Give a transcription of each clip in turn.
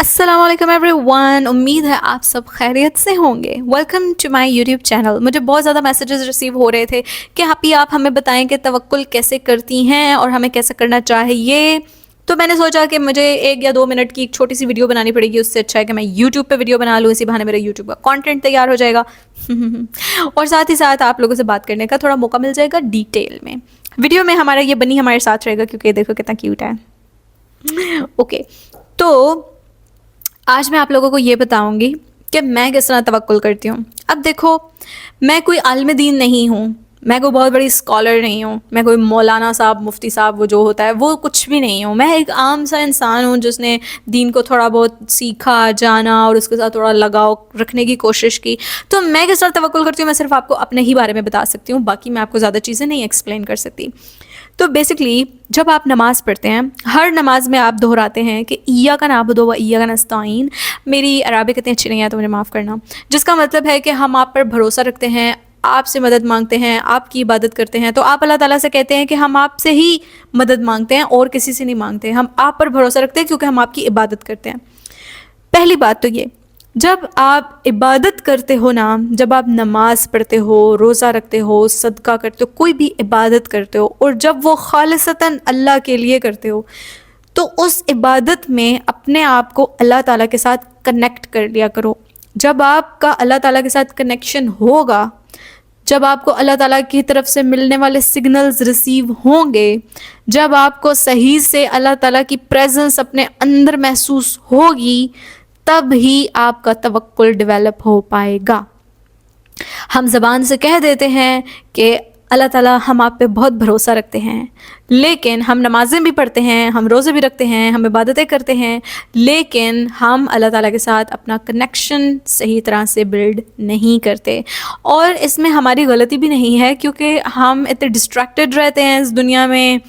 अस्सलाम वालेकुम एवरीवन। उम्मीद है आप सब खैरियत से होंगे। Welcome to my YouTube channel. मुझे बहुत ज़्यादा मैसेजेस रिसीव हो रहे थे कि आप हमें बताएं कि तवक्कुल कैसे करती हैं और हमें कैसे करना चाहिए। तो मैंने सोचा कि मुझे 1 या 2 मिनट की एक छोटी सी वीडियो बनानी पड़ेगी, उससे अच्छा है कि मैं यूट्यूब पे वीडियो बना लूँ, इसी बहाने मेरा यूट्यूब का कंटेंट तैयार हो जाएगा और साथ ही साथ आप लोगों से बात करने का थोड़ा मौका मिल जाएगा डिटेल में। वीडियो में हमारा ये बनी हमारे साथ रहेगा क्योंकि देखो कितना क्यूट है। ओके, तो आज मैं आप लोगों को ये बताऊंगी कि मैं किस तरह तवक्कुल करती हूँ। अब देखो, मैं कोई आलिम दीन नहीं हूँ, मैं कोई बहुत बड़ी स्कॉलर नहीं हूँ, मैं कोई मौलाना साहब, मुफ्ती साहब, वो जो होता है वो कुछ भी नहीं हूँ। मैं एक आम सा इंसान हूँ जिसने दीन को थोड़ा बहुत सीखा, जाना और उसके साथ थोड़ा लगाव रखने की कोशिश की। तो मैं किस तरह तवक्कुल करती हूँ, मैं सिर्फ आपको अपने ही बारे में बता सकती हूँ, बाकी मैं आपको ज़्यादा चीज़ें नहीं एक्सप्लेन कर सकती। तो बेसिकली जब आप नमाज़ पढ़ते हैं, हर नमाज में आप दोहराते हैं कि इय्याका नअबुदु व इय्याका नस्तईन। मेरी अरबिक इतनी अच्छी नहीं है तो मुझे माफ़ करना। जिसका मतलब है कि हम आप पर भरोसा रखते हैं, आपसे मदद मांगते हैं, आपकी इबादत करते हैं। तो आप अल्लाह ताला से कहते हैं कि हम आपसे ही मदद मांगते हैं और किसी से नहीं मांगते। हम आप पर भरोसा रखते हैं क्योंकि हम आपकी इबादत करते हैं। पहली बात तो ये, जब आप इबादत करते हो ना, जब आप नमाज पढ़ते हो, रोज़ा रखते हो, सदका करते हो, कोई भी इबादत करते हो, और जब वो खालिसतन अल्लाह के लिए करते हो, तो उस इबादत में अपने आप को अल्लाह ताला के साथ कनेक्ट कर लिया करो। जब आपका अल्लाह ताला के साथ कनेक्शन होगा, जब आपको अल्लाह ताला की तरफ से मिलने वाले सिग्नल्स रिसीव होंगे, जब आपको सही से अल्लाह ताला की प्रेजेंस अपने अंदर महसूस होगी, तब ही आपका तवक्कुल डेवलप हो पाएगा। हम ज़बान से कह देते हैं कि अल्लाह ताला हम आप पे बहुत भरोसा रखते हैं, लेकिन हम नमाज़ें भी पढ़ते हैं, हम रोज़े भी रखते हैं, हम इबादतें करते हैं, लेकिन हम अल्लाह ताला के साथ अपना कनेक्शन सही तरह से बिल्ड नहीं करते। और इसमें हमारी गलती भी नहीं है क्योंकि हम इतने डिस्ट्रैक्टेड रहते हैं इस दुनिया में,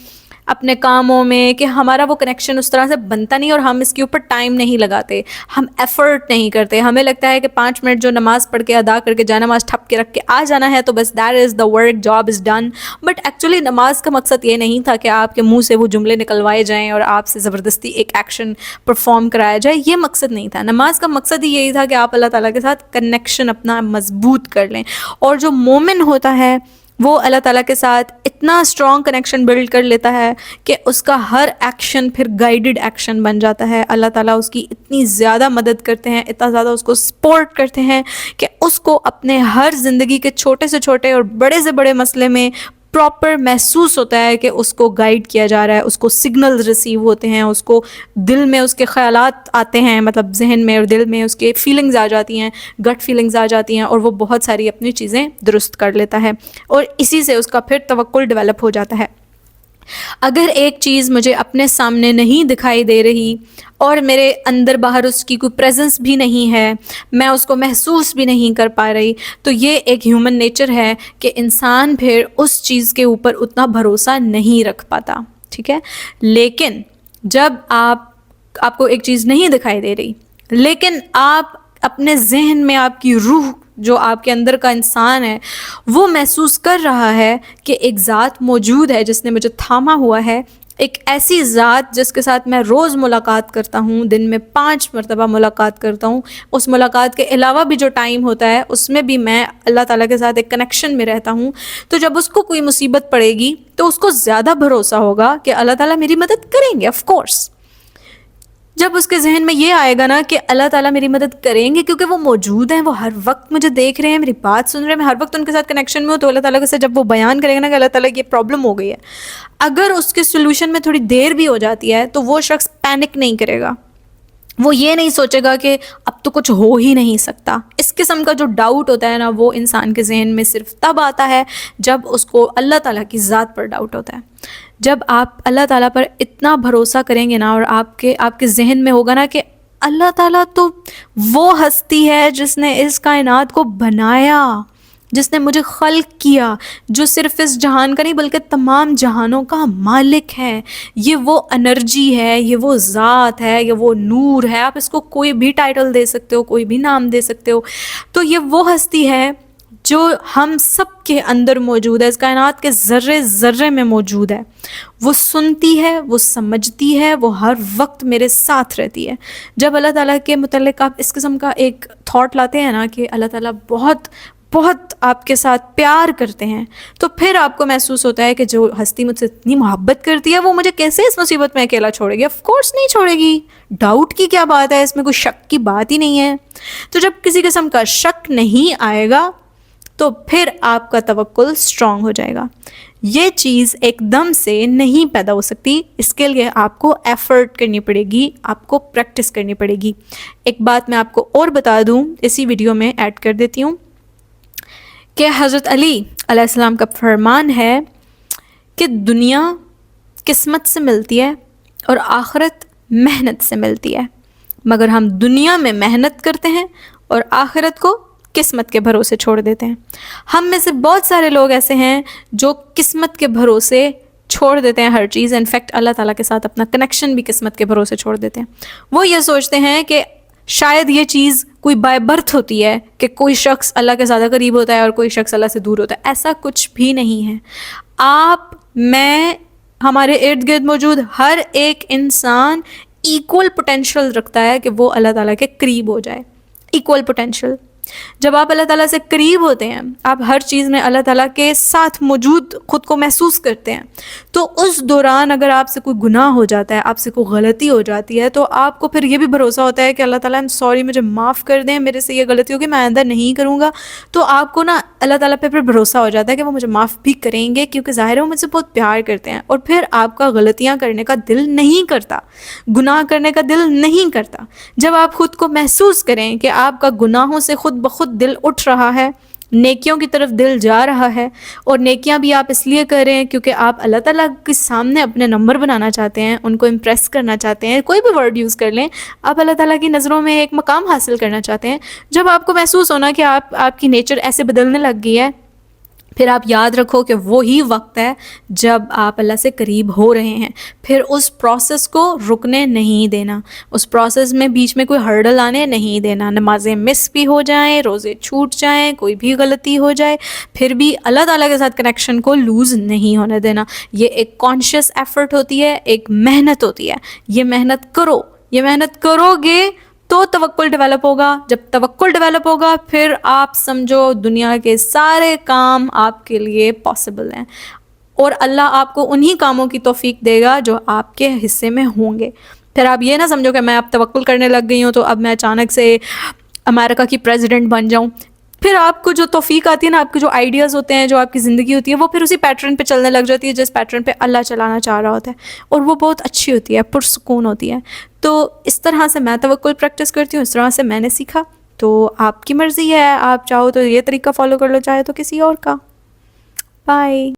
अपने कामों में, कि हमारा वो कनेक्शन उस तरह से बनता नहीं और हम इसके ऊपर टाइम नहीं लगाते, हम एफ़र्ट नहीं करते। हमें लगता है कि 5 मिनट जो नमाज़ पढ़ के अदा करके जानामाज़ ठप के रख के आ जाना है तो बस that is the work, job is done. But actually नमाज का मकसद ये नहीं था कि आपके मुंह से वो जुमले निकलवाए जाएं और आपसे ज़बरदस्ती एक एक्शन परफॉर्म कराया जाए। ये मकसद नहीं था। नमाज का मकसद ही यही था कि आप अल्लाह ताला के साथ कनेक्शन अपना मजबूत कर लें। और जो मोमिन होता है वो अल्लाह ताला के साथ इतना स्ट्रॉन्ग कनेक्शन बिल्ड कर लेता है कि उसका हर एक्शन फिर गाइडेड एक्शन बन जाता है। अल्लाह ताला उसकी इतनी ज़्यादा मदद करते हैं, इतना ज़्यादा उसको सपोर्ट करते हैं कि उसको अपने हर ज़िंदगी के छोटे से छोटे और बड़े से बड़े मसले में प्रॉपर महसूस होता है कि उसको गाइड किया जा रहा है, उसको सिग्नल्स रिसीव होते हैं, उसको दिल में उसके ख़यालात आते हैं, मतलब जहन में और दिल में उसके फीलिंग्स आ जाती हैं, गट फीलिंग्स आ जाती हैं, और वो बहुत सारी अपनी चीज़ें दुरुस्त कर लेता है और इसी से उसका फिर तवक्कुल डेवलप हो जाता है। अगर एक चीज़ मुझे अपने सामने नहीं दिखाई दे रही और मेरे अंदर बाहर उसकी कोई प्रेजेंस भी नहीं है, मैं उसको महसूस भी नहीं कर पा रही, तो ये एक ह्यूमन नेचर है कि इंसान फिर उस चीज़ के ऊपर उतना भरोसा नहीं रख पाता। ठीक है, लेकिन जब आपको एक चीज़ नहीं दिखाई दे रही, लेकिन आप अपने जहन में आपकी रूह, जो आपके अंदर का इंसान है, वो महसूस कर रहा है कि एक ज़ात मौजूद है जिसने मुझे थामा हुआ है, एक ऐसी ज़ात जिसके साथ मैं रोज़ मुलाकात करता हूँ, दिन में 5 मरतबा मुलाकात करता हूँ। उस मुलाकात के अलावा भी जो टाइम होता है उसमें भी मैं अल्लाह ताला के साथ एक कनेक्शन में रहता हूँ। तो जब उसको कोई मुसीबत पड़ेगी तो उसको ज़्यादा भरोसा होगा कि अल्लाह ताला मेरी मदद करेंगे। ऑफ कोर्स जब उसके जहन में ये आएगा ना कि अल्लाह ताला मेरी मदद करेंगे क्योंकि वो मौजूद हैं, वो हर वक्त मुझे देख रहे हैं, मेरी बात सुन रहे हैं, मैं हर वक्त उनके साथ कनेक्शन में हूँ, तो अल्लाह ताला के साथ जब वो बयान करेगा ना कि अल्लाह ताला ये प्रॉब्लम हो गई है, अगर उसके सोल्यूशन में थोड़ी देर भी हो जाती है तो वो शख्स पैनिक नहीं करेगा। वो ये नहीं सोचेगा कि अब तो कुछ हो ही नहीं सकता। इस किस्म का जो डाउट होता है ना, वो इंसान के जहन में सिर्फ तब आता है जब उसको अल्लाह ताला की ज़ात पर डाउट होता है। जब आप अल्लाह ताला पर इतना भरोसा करेंगे ना और आपके जहन में होगा ना कि अल्लाह ताला तो वो हस्ती है जिसने इस कायनात को बनाया, जिसने मुझे खल्क किया, जो सिर्फ इस जहान का नहीं बल्कि तमाम जहानों का मालिक है, ये वो एनर्जी है, ये वो ज़ात है, ये वो नूर है, आप इसको कोई भी टाइटल दे सकते हो, कोई भी नाम दे सकते हो। तो ये वो हस्ती है جو ہم سب کے اندر موجود ہے، اس کائنات کے ذرے ذرے میں موجود ہے، وہ سنتی ہے، وہ سمجھتی ہے، وہ ہر وقت میرے ساتھ رہتی ہے. جب اللہ تعالیٰ کے متعلق آپ اس قسم کا ایک تھاٹ لاتے ہیں نا کہ اللہ تعالیٰ بہت بہت آپ کے ساتھ پیار کرتے ہیں، تو پھر آپ کو محسوس ہوتا ہے کہ جو ہستی مجھ سے اتنی محبت کرتی ہے وہ مجھے کیسے اس مصیبت میں اکیلا چھوڑے گی. آف کورس نہیں چھوڑے گی، ڈاؤٹ کی کیا بات ہے، اس میں کوئی شک کی بات ہی نہیں ہے. تو جب کسی قسم کا شک نہیں آئے گا تو پھر آپ کا توکل اسٹرانگ ہو جائے گا. یہ چیز ایک دم سے نہیں پیدا ہو سکتی، اس کے لیے آپ کو ایفرٹ کرنی پڑے گی، آپ کو پریکٹس کرنی پڑے گی. ایک بات میں آپ کو اور بتا دوں، اسی ویڈیو میں ایڈ کر دیتی ہوں کہ حضرت علی علیہ السلام کا فرمان ہے کہ دنیا قسمت سے ملتی ہے اور آخرت محنت سے ملتی ہے، مگر ہم دنیا میں محنت کرتے ہیں اور آخرت کو قسمت کے بھروسے چھوڑ دیتے ہیں. ہم میں سے بہت سارے لوگ ایسے ہیں جو قسمت کے بھروسے چھوڑ دیتے ہیں ہر چیز. انفیکٹ اللہ تعالیٰ کے ساتھ اپنا کنیکشن بھی قسمت کے بھروسے چھوڑ دیتے ہیں. وہ یہ سوچتے ہیں کہ شاید یہ چیز کوئی بائی برتھ ہوتی ہے کہ کوئی شخص اللہ کے زیادہ قریب ہوتا ہے اور کوئی شخص اللہ سے دور ہوتا ہے. ایسا کچھ بھی نہیں ہے. آپ، میں، ہمارے ارد گرد موجود ہر ایک انسان ایکول پوٹینشیل رکھتا ہے کہ وہ اللہ تعالیٰ کے قریب ہو جائے. Equal potential. جب آپ اللہ تعالیٰ سے قریب ہوتے ہیں، آپ ہر چیز میں اللہ تعالیٰ کے ساتھ موجود خود کو محسوس کرتے ہیں، تو اس دوران اگر آپ سے کوئی گناہ ہو جاتا ہے، آپ سے کوئی غلطی ہو جاتی ہے، تو آپ کو پھر یہ بھی بھروسہ ہوتا ہے کہ اللہ تعالیٰ سوری، مجھے معاف کر دیں، میرے سے یہ غلطی ہوگی، میں آئندہ نہیں کروں گا. تو آپ کو نا اللہ تعالیٰ پہ پھر بھروسہ ہو جاتا ہے کہ وہ مجھے معاف بھی کریں گے، کیونکہ ظاہر ہے وہ مجھ سے بہت پیار کرتے ہیں. اور پھر آپ کا غلطیاں کرنے کا دل نہیں کرتا، گناہ کرنے کا دل نہیں کرتا. جب آپ خود کو محسوس کریں کہ آپ کا گناہوں سے خود بخود دل اٹھ رہا ہے، نیکیوں کی طرف دل جا رہا ہے، اور نیکیاں بھی آپ اس لیے کر رہے ہیں کیونکہ آپ اللہ تعالیٰ کے سامنے اپنے نمبر بنانا چاہتے ہیں، ان کو امپریس کرنا چاہتے ہیں، کوئی بھی ورڈ یوز کر لیں، آپ اللہ تعالیٰ کی نظروں میں ایک مقام حاصل کرنا چاہتے ہیں. جب آپ کو محسوس ہونا کہ آپ کی نیچر ایسے بدلنے لگ گئی ہے، پھر آپ یاد رکھو کہ وہی وقت ہے جب آپ اللہ سے قریب ہو رہے ہیں. پھر اس پروسیس کو رکنے نہیں دینا، اس پروسیس میں بیچ میں کوئی ہرڈل آنے نہیں دینا. نمازیں مس بھی ہو جائیں، روزے چھوٹ جائیں، کوئی بھی غلطی ہو جائے، پھر بھی اللہ تعالیٰ کے ساتھ کنیکشن کو لوز نہیں ہونے دینا. یہ ایک کانشیس ایفرٹ ہوتی ہے، ایک محنت ہوتی ہے. یہ محنت کرو، یہ محنت کرو گے تو توکل ڈیولپ ہوگا. جب توکل ڈیولپ ہوگا پھر آپ سمجھو دنیا کے سارے کام آپ کے لیے پاسبل ہیں، اور اللہ آپ کو انہی کاموں کی توفیق دے گا جو آپ کے حصے میں ہوں گے. پھر آپ یہ نہ سمجھو کہ میں اب توکل کرنے لگ گئی ہوں تو اب میں اچانک سے امریکہ کی پریزیڈنٹ بن جاؤں. پھر آپ کو جو توفیق آتی ہے نا، آپ کے جو آئیڈیاز ہوتے ہیں، جو آپ کی زندگی ہوتی ہے، وہ پھر اسی پیٹرن پہ چلنے لگ جاتی ہے جس پیٹرن پہ اللہ چلانا چاہ رہا ہوتا ہے، اور وہ بہت اچھی ہوتی ہے، پرسکون ہوتی ہے. تو اس طرح سے میں توکل پریکٹس کرتی ہوں، اس طرح سے میں نے سیکھا. تو آپ کی مرضی ہے، آپ چاہو تو یہ طریقہ فالو کر لو، چاہے تو کسی اور کا. بائے.